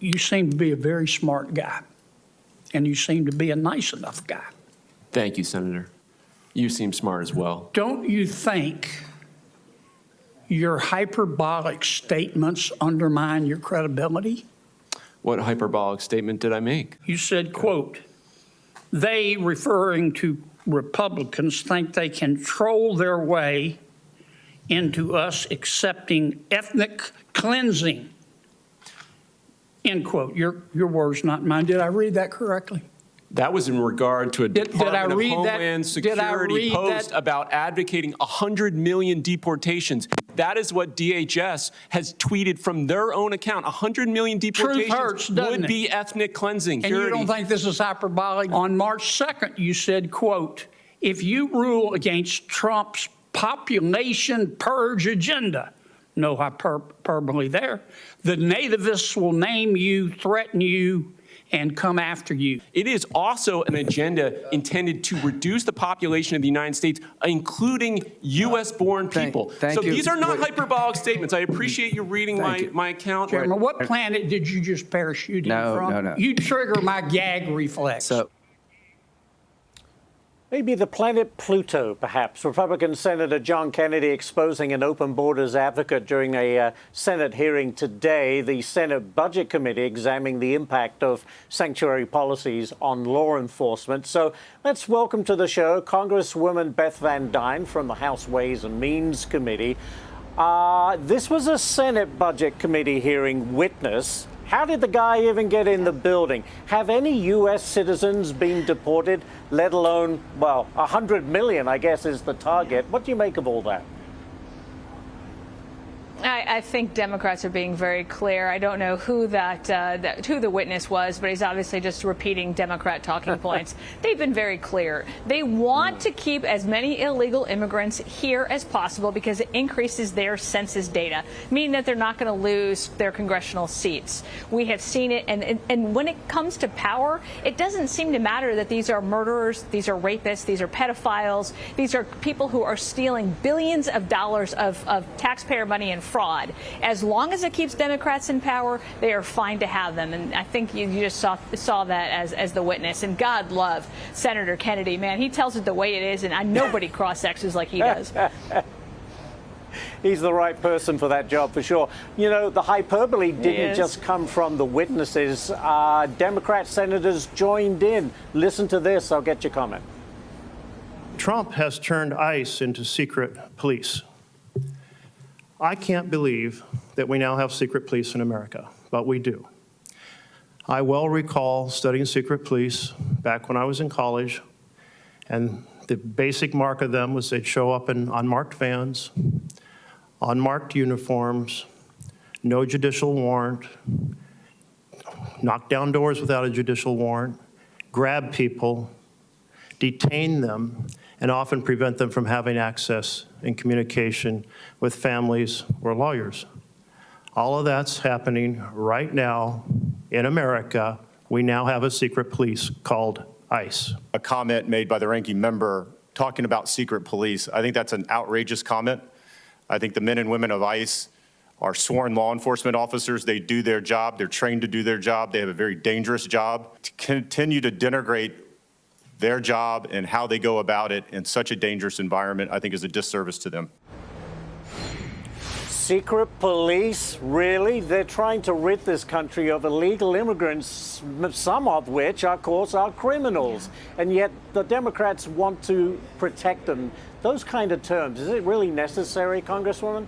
You seem to be a very smart guy, and you seem to be a nice enough guy. Thank you, Senator. You seem smart as well. Don't you think your hyperbolic statements undermine your credibility? What hyperbolic statement did I make? You said, quote, they, referring to Republicans, think they can troll their way into us accepting ethnic cleansing, end quote. Your words, not mine. Did I read that correctly? That was in regard to a Department of Homeland Security post about advocating 100 million deportations. That is what DHS has tweeted from their own account. 100 million deportations would be ethnic cleansing. And you don't think this is hyperbolic? On March 2nd, you said, quote, if you rule against Trump's population purge agenda, no hyperbole there, the nativists will name you, threaten you, and come after you. It is also an agenda intended to reduce the population of the United States, including U.S.-born people. So these are not hyperbolic statements. I appreciate you reading my account. Chairman, what planet did you just parachute in from? No. You trigger my gag reflex. Maybe the planet Pluto, perhaps. Republican Senator John Kennedy exposing an open borders advocate during a Senate hearing today. The Senate Budget Committee examining the impact of sanctuary policies on law enforcement. So let's welcome to the show Congresswoman Beth Van Duyne from the House Ways and Means Committee. This was a Senate Budget Committee hearing witness. How did the guy even get in the building? Have any U.S. citizens been deported, let alone, well, 100 million, I guess, is the target? What do you make of all that? I think Democrats are being very clear. I don't know who who the witness was, but he's obviously just repeating Democrat talking points. They've been very clear. They want to keep as many illegal immigrants here as possible because it increases their census data, meaning that they're not going to lose their congressional seats. We have seen it, and when it comes to power, it doesn't seem to matter that these are murderers, these are rapists, these are pedophiles, these are people who are stealing billions of dollars of taxpayer money and fraud. As long as it keeps Democrats in power, they are fine to have them. And I think you just saw that as the witness. And God love Senator Kennedy, man. He tells it the way it is, and nobody cross-sexes like he does. He's the right person for that job, for sure. You know, the hyperbole didn't just come from the witnesses. Democrat senators joined in. Listen to this. I'll get your comment. Trump has turned ICE into secret police. I can't believe that we now have secret police in America, but we do. I well recall studying secret police back when I was in college, and the basic mark of them was they'd show up in unmarked vans, unmarked uniforms, no judicial warrant, knock down doors without a judicial warrant, grab people, detain them, and often prevent them from having access and communication with families or lawyers. All of that's happening right now in America. We now have a secret police called ICE. A comment made by the ranking member talking about secret police. I think that's an outrageous comment. I think the men and women of ICE are sworn law enforcement officers. They do their job. They're trained to do their job. They have a very dangerous job. To continue to denigrate their job and how they go about it in such a dangerous environment, I think is a disservice to them. Secret police, really? They're trying to rid this country of illegal immigrants, some of which, of course, are criminals. And yet the Democrats want to protect them. Those kind of terms, is it really necessary, Congresswoman?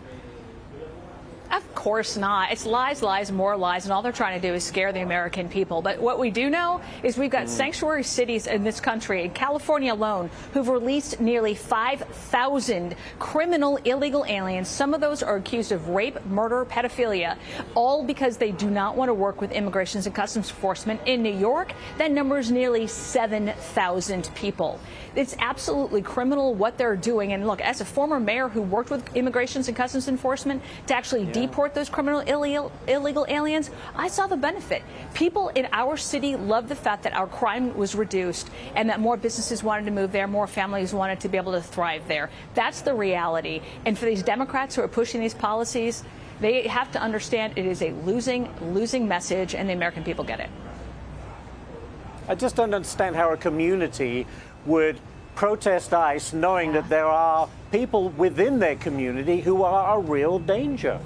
Of course not. It's lies, lies, more lies, and all they're trying to do is scare the American people. But what we do know is we've got sanctuary cities in this country, in California alone, who've released nearly 5,000 criminal illegal aliens. Some of those are accused of rape, murder, pedophilia, all because they do not want to work with Immigration and Customs Enforcement. In New York, that number is nearly 7,000 people. It's absolutely criminal what they're doing. And look, as a former mayor who worked with Immigration and Customs Enforcement to actually deport those criminal illegal aliens, I saw the benefit. People in our city love the fact that our crime was reduced and that more businesses wanted to move there, more families wanted to be able to thrive there. That's the reality. And for these Democrats who are pushing these policies, They have to understand it is a losing message, and the American people get it. I just don't understand how a community would protest ICE knowing that there are people within their community who are a real danger.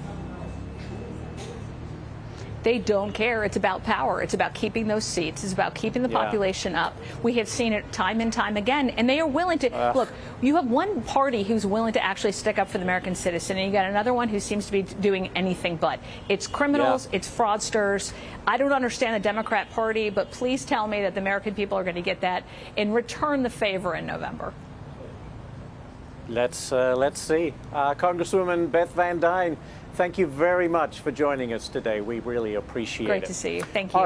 They don't care. It's about power. It's about keeping those seats. It's about keeping the population up. We have seen it time and time again, and they are willing to look. You have one party who's willing to actually stick up for the American citizen, and you got another one who seems to be doing anything but. It's criminals. It's fraudsters. I don't understand the Democrat Party, but please tell me that the American people are going to get that and return the favor in November. Let's see. Congresswoman Beth Van Duyne, thank you very much for joining us today. We really appreciate it. Great to see you. Thank you.